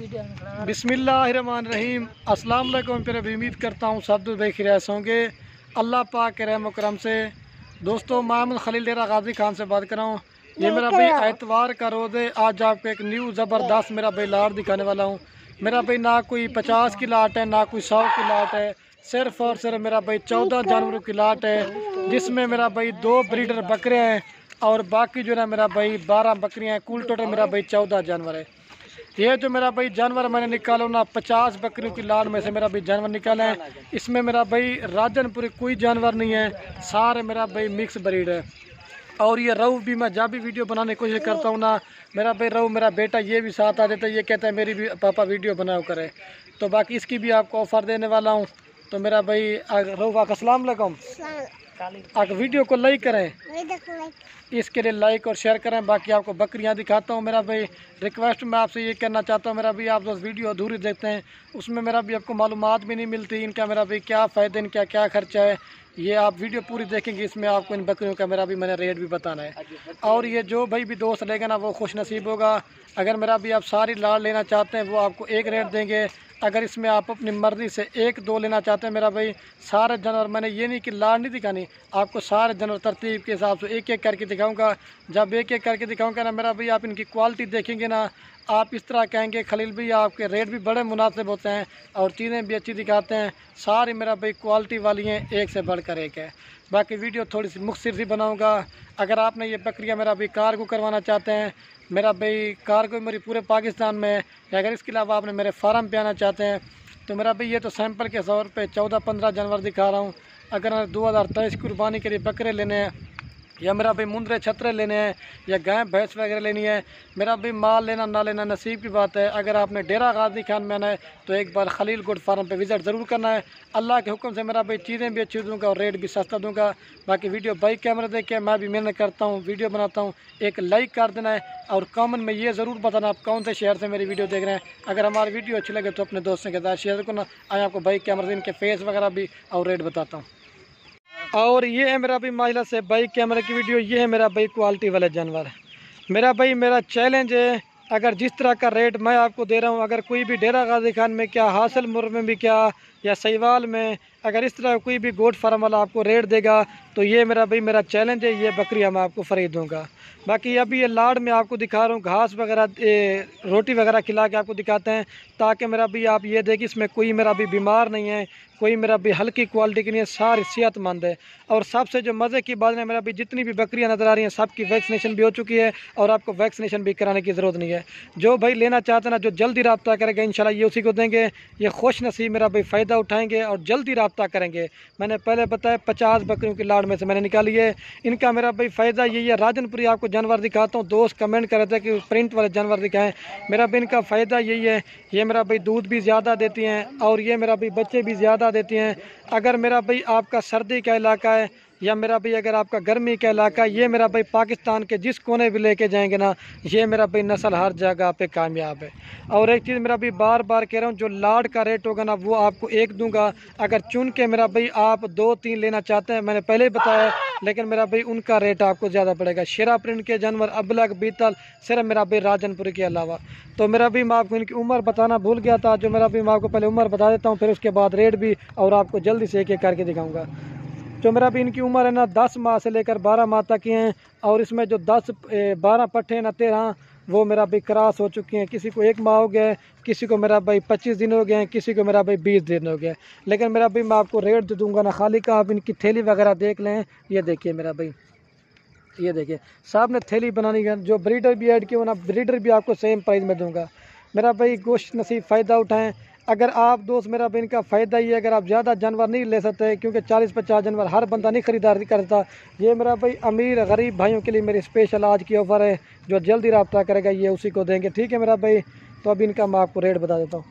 बिस्मिल्लाहिर्रहमानिर्रहीम। अस्सलाम वालेकुम। फिर अभी उम्मीद करता हूँ सब दुबई खैरियत होंगे अल्लाह पाक के रहम करम से। दोस्तों, मोहम्मद खलील डेरा गाजी खान से बात कर रहा हूँ। ये मेरा भाई एतवार का रोज़ है। आज आपको एक न्यू ज़बरदस्त मेरा भाई लाट दिखाने वाला हूँ। मेरा भाई ना कोई 50 की लाट है, ना कोई 100 की लाट है, सिर्फ और सिर्फ मेरा भाई 14 जानवरों की लाट है, जिसमें मेरा भाई 2 ब्रीडर बकरे हैं और बाकी जो है मेरा भाई 12 बकरियाँ हैं। कुल टोटल मेरा भाई 14 जानवर है। ये जो मेरा भाई जानवर मैंने निकाला ना 50 बकरियों की लाट में से मेरा भाई जानवर निकाले हैं। इसमें मेरा भाई राजनपुरी कोई जानवर नहीं है, सारे मेरा भाई मिक्स ब्रीड है। और ये रहू भी मैं जब भी वीडियो बनाने की कोशिश करता हूँ ना, मेरा भाई रहू मेरा बेटा ये भी साथ आ जाता है, ये कहता है मेरी भी पापा वीडियो बनाओ करे। तो बाकी इसकी भी आपको ऑफ़र देने वाला हूँ। तो मेरा भाई रहू वाक अस्सलाम वालेकुम। आप वीडियो को लाइक करें, इसके लिए लाइक और शेयर करें। बाकी आपको बकरियां दिखाता हूं। मेरा भाई रिक्वेस्ट मैं आपसे ये कहना चाहता हूं, मेरा भाई आप जो वीडियो अधूरी देखते हैं उसमें मेरा भी आपको मालूमात भी नहीं मिलती इनका मेरा भाई क्या फ़ायदे, इनका क्या खर्चा है। ये आप वीडियो पूरी देखेंगे, इसमें आपको इन बकरियों का मेरा भी मैंने रेट भी बताना है। और ये जो भाई भी दोस्त लेगा ना वो खुश नसीब होगा। अगर मेरा भी आप सारी लाट लेना चाहते हैं वो आपको एक रेट देंगे। अगर इसमें आप अपनी मर्ज़ी से 1-2 लेना चाहते हैं मेरा भाई सारे जानवर, मैंने ये नहीं कि लाट नहीं दिखानी, आपको सारे जानवर तरतीब के हिसाब से एक एक करके दिखाऊंगा। जब एक एक करके दिखाऊंगा ना मेरा भाई आप इनकी क्वालिटी देखेंगे ना, आप इस तरह कहेंगे खलील भाई आपके रेट भी बड़े मुनासिब होते हैं और चीज़ें भी अच्छी दिखाते हैं। सारी मेरा भाई क्वालिटी वाली हैं, एक से बढ़कर एक है। बाकी वीडियो थोड़ी सी मुख्तसर सी बनाऊँगा। अगर आपने ये बकरियाँ मेरा भाई कार्गो करवाना चाहते हैं, मेरा भाई कार्गो मेरी पूरे पाकिस्तान में है, या अगर इसके अलावा आपने मेरे फार्म पे आना चाहते हैं तो मेरा भाई ये तो सैंपल के तौर पे 14-15 जानवर दिखा रहा हूँ। अगर 2023 की कुर्बानी के लिए बकरे लेने हैं या मेरा भाई मुंदरे छतरे लेने हैं या गाय भैंस वगैरह लेनी है, मेरा भाई माल लेना ना लेना नसीब की बात है। अगर आपने डेरा गाजी खान में आना है तो एक बार खलील गोट फार्म पे विज़िट ज़रूर करना है। अल्लाह के हुक्म से मेरा भाई चीज़ें भी अच्छी दूँगा और रेट भी सस्ता दूँगा। बाकी वीडियो बाइक कैमरे देख के मैं भी मेहनत करता हूँ, वीडियो बनाता हूँ, एक लाइक कर देना है और कमेंट में ये ज़रूर बताना आप कौन से शहर से मेरी वीडियो देख रहे हैं। अगर हमारी वीडियो अच्छी लगे तो अपने दोस्तों के साथ शेयर करना। आए आपको बाइक कैमरे से इनके फेस वगैरह भी और रेट बताता हूँ। और ये है मेरा भाई माइला से बाइक कैमरे की वीडियो। ये है मेरा भाई क्वालिटी वाले जानवर। मेरा भाई मेरा चैलेंज है, अगर जिस तरह का रेट मैं आपको दे रहा हूँ, अगर कोई भी डेरा गाजी खान में क्या, हासिल मुर में भी क्या, या सहीवाल में अगर इस तरह कोई भी गोट फार्म वाला आपको रेट देगा तो ये मेरा भाई मेरा चैलेंज है, ये बकरियाँ मैं आपको ख़रीद दूँगा। बाकी अभी ये लाड़ में आपको दिखा रहा हूँ, घास वगैरह रोटी वगैरह खिला के आपको दिखाते हैं ताकि मेरा भी आप ये देखिए इसमें कोई मेरा भी बीमार नहीं है, कोई मेरा भी हल्की क्वालिटी की नहीं है, सारी सेहतमंद है। और सबसे जो मज़े की बात है मेरा भी जितनी भी बकरियां नज़र आ रही हैं सबकी वैक्सीनेशन भी हो चुकी है और आपको वैक्सीनेशन भी कराने की ज़रूरत नहीं है। जो भाई लेना चाहते हैं ना, जो जल्दी रब्ता करेगा इंशाल्लाह ये उसी को देंगे। ये खुश नसीब मेरा भाई फ़ायदा उठाएंगे और जल्दी रब्ता करेंगे। मैंने पहले बताया 50 बकरियों की लाड़ में से मैंने निकाली है। इनका मेरा भाई फ़ायदा यही है। राजनपुरी आपको जानवर दिखाता हूँ, दोस्त कमेंट कर रहे थे कि प्रिंट वाले जानवर दिखाएँ। मेरा भाई इनका फ़ायदा यही है, ये मेरा भाई दूध भी ज़्यादा देती हैं और ये मेरा भाई बच्चे भी ज़्यादा देती हैं। अगर मेरा भाई आपका सर्दी का इलाका है या मेरा भाई अगर आपका गर्मी का इलाका है, ये मेरा भाई पाकिस्तान के जिस कोने भी लेके जाएंगे ना, ये मेरा भाई नस्ल हर जगह पे कामयाब है। और एक चीज़ मेरा भाई बार बार कह रहा हूँ, जो लाड़ का रेट होगा ना वो आपको एक दूंगा। अगर चुन के मेरा भाई आप 2-3 लेना चाहते हैं, मैंने पहले ही बताया, लेकिन मेरा भाई उनका रेट आपको ज़्यादा पड़ेगा। शेरा प्रिंट के जानवर अबलग बीतल सिर्फ मेरा भाई राजनपुर के अलावा। तो मेरा भी मैं आपको इनकी उम्र बताना भूल गया था, जो मेरा भी मैं आपको पहले उम्र बता देता हूँ, फिर उसके बाद रेट भी और आपको जल्दी से एक एक करके दिखाऊंगा। जो मेरा भी इनकी उम्र है ना 10 माह से लेकर 12 माह तक की हैं। और इसमें जो 12 पट्टे हैं ना 13 वो मेरा भाई क्रॉस हो चुकी हैं। किसी को 1 माह हो गया है, किसी को मेरा भाई 25 दिन हो गए हैं, किसी को मेरा भाई 20 दिन हो गया। लेकिन मेरा भाई मैं आपको रेट दे दूँगा ना खाली का, आप इनकी थैली वगैरह देख लें। ये देखिए मेरा भाई, ये देखिए साहब ने थैली बनानी है। जो ब्रीडर भी ऐड किया हो ना, ब्रीडर भी आपको सेम प्राइस में दूंगा। मेरा भाई गोश्त नसीब फ़ायदा उठाएं। अगर आप दोस्त मेरा भाई इनका फ़ायदा ही है, अगर आप ज़्यादा जानवर नहीं ले सकते क्योंकि 40-50 जानवर हर बंदा नहीं ख़रीदारी करता, ये मेरा भाई अमीर गरीब भाइयों के लिए मेरी स्पेशल आज की ऑफ़र है। जो जल्दी रब्ता करेगा ये उसी को देंगे, ठीक है मेरा भाई। तो अभी इनका मैं आपको रेट बता देता हूँ।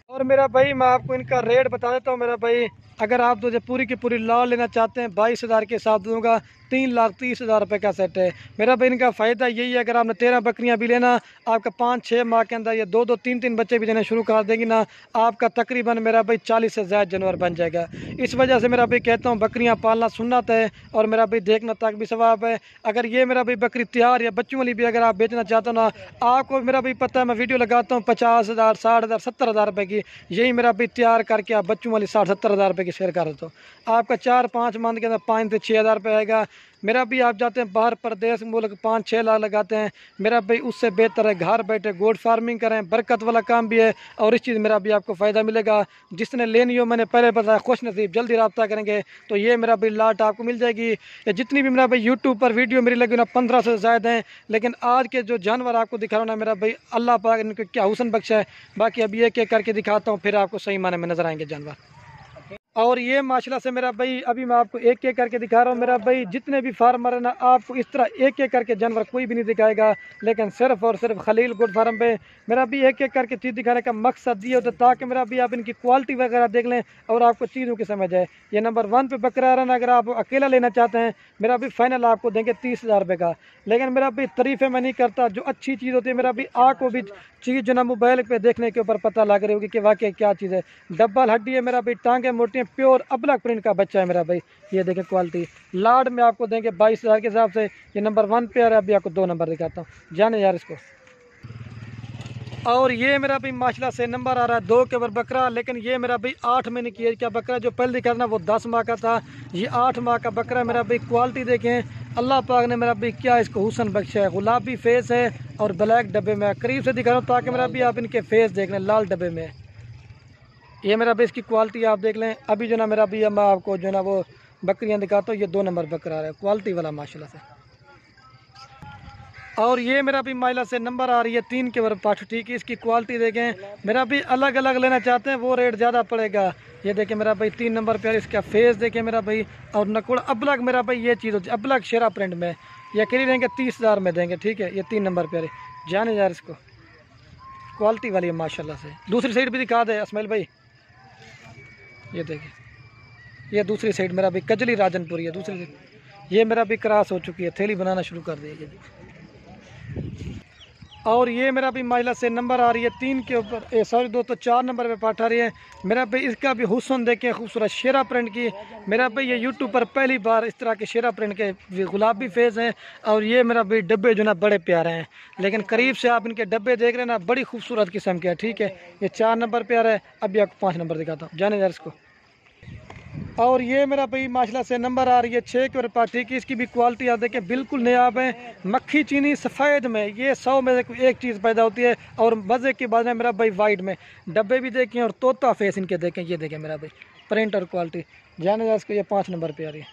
और मेरा भाई मैं आपको इनका रेट बता देता हूँ। मेरा भाई अगर आप जो पूरी की पूरी लाड़ लेना चाहते हैं 22,000 के हिसाब दूँगा, 3,30,000 रुपये का सेट है मेरा भाई। इनका फ़ायदा यही है, अगर आपने 13 बकरियाँ भी लेना, आपका 5-6 माह के अंदर ये 2-2 3-3 बच्चे भी देने शुरू कर देगी ना, आपका तकरीबन मेरा भाई 40 से ज़्यादा जानवर बन जाएगा। इस वजह से मेरा भाई कहता हूँ बकरियाँ पालना सुन्नत है और मेरा भाई देखना तक भी सवाब है। अगर ये मेरा भाई बकरी तैयार या बच्चों वाली भी अगर आप बेचना चाहते हो ना, आपको मेरा भाई पता है मैं वीडियो लगाता हूँ 50,000 60,000 70,000 रुपये की, यही मेरा भाई तैयार करके आप बच्चों वाली 60-70,000 रुपये की शेयर कर दो, आपका 4-5 मंथ के अंदर 5 से 6,000 रुपये आएगा। मेरा भी आप जाते हैं बाहर प्रदेश मुल्क 5-6 लाख लगाते हैं, मेरा भाई उससे बेहतर है घर बैठे गोड फार्मिंग करें, बरकत वाला काम भी है और इस चीज़ मेरा भी आपको फ़ायदा मिलेगा। जिसने लेनी हो मैंने पहले बताया, खुश नसीब जल्दी रब्ता करेंगे तो ये मेरा भाई लाट आपको मिल जाएगी। या जितनी भी मेरा भाई यूट्यूब पर वीडियो मेरी लगी ना 15 से ज़्यादा हैं, लेकिन आज के जो जानवर आपको दिखा रहा हूँ ना मेरा भाई अल्लाह पाक इनको क्या हुस्न बख्शा है। बाकी अभी एक एक करके दिखाता हूँ, फिर आपको सही माने में नज़र आएंगे जानवर। और ये माशाल्लाह से मेरा भाई अभी मैं आपको एक एक करके दिखा रहा हूँ मेरा भाई। जितने भी फार्मर है ना, आपको इस तरह एक एक करके जानवर कोई भी नहीं दिखाएगा, लेकिन सिर्फ और सिर्फ खलील गुड फार्म पे मेरा भी एक एक करके चीज़ दिखाने का मकसद ये होता है ताकि मेरा भी आप इनकी क्वालिटी वगैरह देख लें और आपको चीज़ों की समझ आए। ये नंबर 1 पे बकरा रहा, अगर आप अकेला लेना चाहते हैं मेरा भी फाइनल आपको देंगे 30,000 रुपये का। लेकिन मेरा भी तारीफ़ें मैं नहीं करता, जो अच्छी चीज़ होती है मेरा भी आँख को भी चीज़ जो ना मोबाइल पे देखने के ऊपर पता लग रही होगी कि वाकई क्या चीज़ है। डबल हड्डी है मेरा भाई, टांगे मोटी हैं, प्योर अबलग प्रिंट का बच्चा है मेरा भाई। ये देखें क्वालिटी, लाड में आपको देंगे 22,000 के हिसाब से। ये नंबर 1 पे आ रहा है, अभी आपको 2 नंबर दिखाता हूँ, जाने यार इसको। और ये मेरा भी माशाल्लाह से नंबर आ रहा है 2 के ऊपर बकरा, लेकिन ये मेरा भाई 8 महीने की एज का बकरा, जो पहले दिखा ना वो 10 माह का था, ये 8 माह का बकरा मेरा भाई। क्वालिटी देखें अल्लाह पाक ने मेरा भाई क्या इसको हुस्न बख्शा है। गुलाबी फेस है और ब्लैक डब्बे में, करीब से दिखा रहा हूँ ताकि मेरा भी आप इनके फेस देख लें, लाल डब्बे में। ये मेरा भी इसकी क्वालिटी आप देख लें। अभी जो ना मेरा भी मैं आपको जो ना वो बकरियाँ दिखाता हूँ, ये 2 नंबर बकरा है क्वालिटी वाला माशाल्लाह से। और ये मेरा भी माइला से नंबर आ रही है 3 के ऊपर पाठ, ठीक है। इसकी क्वालिटी देखें, मेरा भी अलग अलग लेना चाहते हैं वो रेट ज़्यादा पड़ेगा। ये देखें मेरा भाई 3 नंबर पे, इसका फेस देखें मेरा भाई, और नकुड़ अबलग मेरा भाई ये चीज़ होती है अबलग शेरा प्रिंट में, ये करीब देंगे 30,000 में देंगे, ठीक है। ये 3 नंबर पे जाने यार इसको, क्वालिटी वाली है माशाल्लाह से। दूसरी साइड भी दिखा दे अस्माइल भाई, ये देखिए ये दूसरी साइड मेरा भी कजली राजनपुरी है दूसरी साइड। ये मेरा भी क्रॉस हो चुकी है, थैली बनाना शुरू कर दी है। और ये मेरा भी महिला से नंबर आ रही है 3 के ऊपर, सॉरी दोस्तों 4 नंबर पे पाठ आ रही है मेरा भाई। इसका भी हुस्न देखें, खूबसूरत शेरा प्रिंट की मेरा भाई। ये यूट्यूब पर पहली बार इस तरह के शेरा प्रिंट के गुलाबी फेस हैं। और ये मेरा भाई डब्बे जो ना बड़े प्यारे हैं, लेकिन करीब से आप इनके डब्बे देख रहे हैं ना, बड़ी खूबसूरत किस्म के हैं, ठीक है। ये 4 नंबर पे आ रहा है, अभी आपको 5 नंबर दिखाता हूँ, जाने यार इसको। और ये मेरा भाई माशाल्लाह से नंबर आ रही है 6 के ऊपर, ठीक है। इसकी भी क्वालिटी आप देखें बिल्कुल नयाब है, मक्खी चीनी सफ़ेद में, ये 100 में से एक चीज़ पैदा होती है। और मज़े की बात है मेरा भाई वाइट में, डब्बे भी देखें और तोता फेस इनके देखें, ये देखें मेरा भाई प्रिंट और क्वालिटी, जाने जा इसको। ये 5 नंबर पे आ रही है।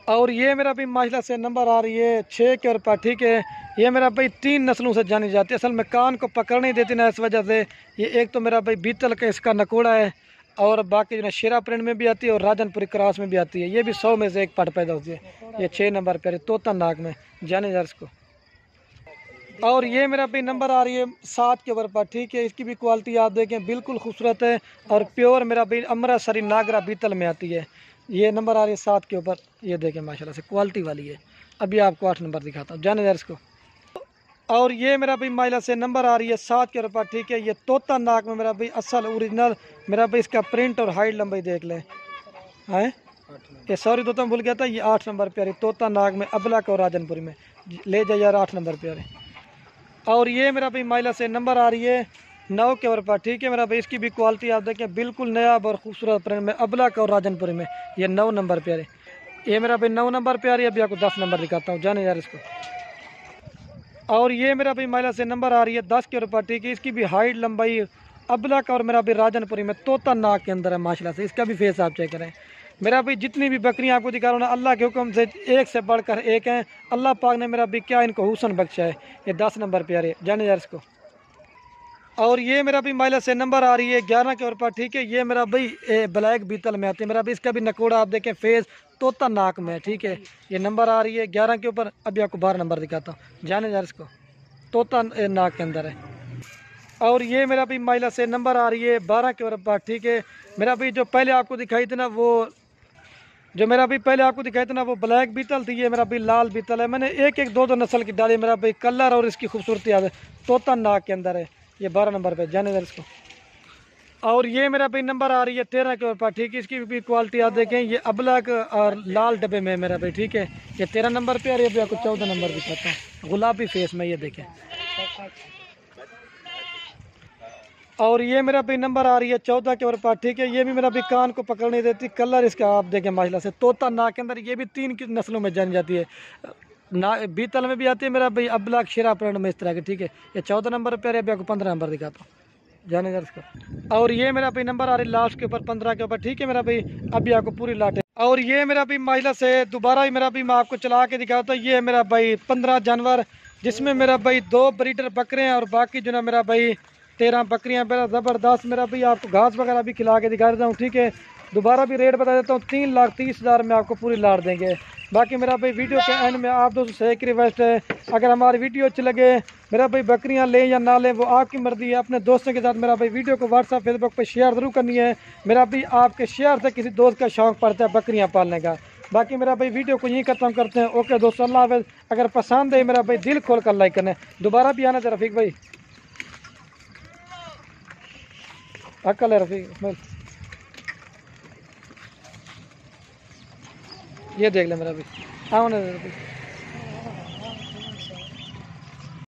और ये मेरा भी माशाल्लाह से नंबर आ रही है 6 के ऊपर, ठीक है। ये मेरा भाई 3 नस्लों से जानी जाती है, असल में कान को पकड़ नहीं देती ना, इस वजह से। ये एक तो मेरा भाई बीतल का इसका नकोड़ा है, और बाकी जो है शेरा प्रिंट में भी आती है और राजनपुरी क्रॉस में भी आती है। ये भी 100 में से एक पार्ट पैदा होती है। ये 6 नंबर पर तोता नाग में, जाने जा इसको। और ये मेरा भी नंबर आ रही है 7 के ऊपर, ठीक है। इसकी भी क्वालिटी आप देखें बिल्कुल खूबसूरत है और प्योर मेरा भी अमृतसरी नागरा बीतल में आती है। ये नंबर आ रही है 7 के ऊपर, ये देखें माशाल्लाह से क्वालिटी वाली है। अभी आपको 8 नंबर दिखाता हूँ, जाने जा इसको। और ये मेरा भाई माइला से नंबर आ रही है 7 के ऊपर, ठीक है। ये तोता नाक में मेरा भाई असल ओरिजिनल मेरा भाई, इसका प्रिंट और हाइट लंबाई देख लें हैं। ये सॉरी दोस्तों भूल गया था, ये 8 नंबर पे आ रही तोता नाग में, अबलक और राजनपुरी में, ले जाए यार 8 नंबर पे आ रही। और ये मेरा भाई माइला से नंबर आ रही है 9 के ऊपर, ठीक है मेरा भाई। इसकी भी क्वालिटी आप देखें बिल्कुल नयाब और खूबसूरत प्रिंट में, अबलक और राजनपुरी में, ये 9 नंबर पे आ रही। ये मेरा भाई 9 नंबर पे आ रही है, अभी आपको 10 नंबर दिखाता हूँ, जाने यार इसको। और ये मेरा भी महिला से नंबर आ रही है 10 के ऊपर, ठीक है। इसकी भी हाइट लंबाई अबलक और मेरा भी राजनपुरी में तोता नाक के अंदर है माशाल्लाह से। इसका भी फेस आप चेक करें मेरा भी। जितनी भी बकरियां आपको दिखा रहा हूँ ना, अल्लाह के हुक्म से एक से बढ़कर एक हैं। अल्लाह पाक ने मेरा भी क्या इनको हुस्न बख्शा है। ये 10 नंबर पे आ रही है, जाने यार इसको। और ये मेरा भी महिला से नंबर आ रही है 11 के ऊपर, ठीक है। ये मेरा भाई ब्लैक बीतल में आती है मेरा भी। इसका भी नकोड़ा आप देखें, फेस तोता नाक में, ठीक है। ये नंबर आ रही है 11 के ऊपर, अभी आपको 12 नंबर दिखाता हूँ, जाने जा इसको। तोता नाक के अंदर है। और ये मेरा भी महिला से नंबर आ रही है 12 के ऊपर, ठीक है। मेरा भी जो पहले आपको दिखाई थी ना वो जो मेरा भाई पहले आपको दिखाया था ना वो ब्लैक बीतल थी, ये मेरा भाई लाल बीतल है। मैंने एक एक दो दो नस्ल की डाली, मेरा भाई कलर और इसकी खूबसूरती याद है। तोता नाक के अंदर है, ये 12 नंबर पे जाने दर इसको। और ये मेरा भाई नंबर आ रही है 13 के ऊपर, ठीक है। इसकी भी क्वालिटी आप देखें, ये अबलक और लाल डब्बे में मेरा भाई, ठीक है। ये 13 नंबर पे, और ये भी आपको 14 नंबर दिखाता हूँ, गुलाबी फेस में, ये देखें। और ये मेरा भी नंबर आ रही है 14 के ऊपर, ठीक है। ये भी मेरा भी कान को पकड़ नहीं देती, कलर इसका आप देखें माशाल्लाह से। तोता नाक के अंदर, ये भी 3 की नस्लों में जानी जाती है ना, बीतल में भी आती है मेरा भाई, अबलक शेरा प्रिंट में इस तरह की, ठीक है। ये 14 नंबर पर है, अभी आपको 15 नंबर दिखाता हूँ, जाने दर इसको। और ये मेरा भाई नंबर आ रही है लास्ट के ऊपर, 15 के ऊपर, ठीक है मेरा भाई। अभी आपको पूरी लाट है। और ये मेरा भी माइला से दोबारा ही मेरा भी मैं आपको चला के दिखाता हूँ। ये है मेरा भाई 15 जानवर, जिसमें मेरा भाई 2 ब्रीडर बकरे हैं और बाकी जो ना मेरा भाई 13 बकरियां। मेरा ज़बरदस्त मेरा भाई, आपको घास वगैरह भी खिला के दिखा देता हूँ, ठीक है। दोबारा भी रेट बता देता हूँ, 3,30,000 में आपको पूरी लाट देंगे। बाकी मेरा भाई वीडियो के एंड में आप दोस्तों से एक रिक्वेस्ट है, अगर हमारी वीडियो अच्छी लगे, मेरा भाई बकरियां लें या ना लें वो आपकी मर्जी है। अपने दोस्तों के साथ मेरा भाई वीडियो को व्हाट्सएप फेसबुक पर शेयर ज़रूर करनी है। मेरा भाई आपके शेयर से किसी दोस्त का शौक़ पड़ता है बकरियां पालने का। बाकी मेरा भाई वीडियो को यहीं खत्म करते हैं। ओके दोस्तों, अल्लाह हाफ़िज़। अगर पसंद है मेरा भाई दिल खोल कर लाइक करना है। दोबारा भी आना था रफ़ीक भाई, अक्ल है रफ़ीक, ये देख ले मेरा भाई, आओ ना रफ़ीक।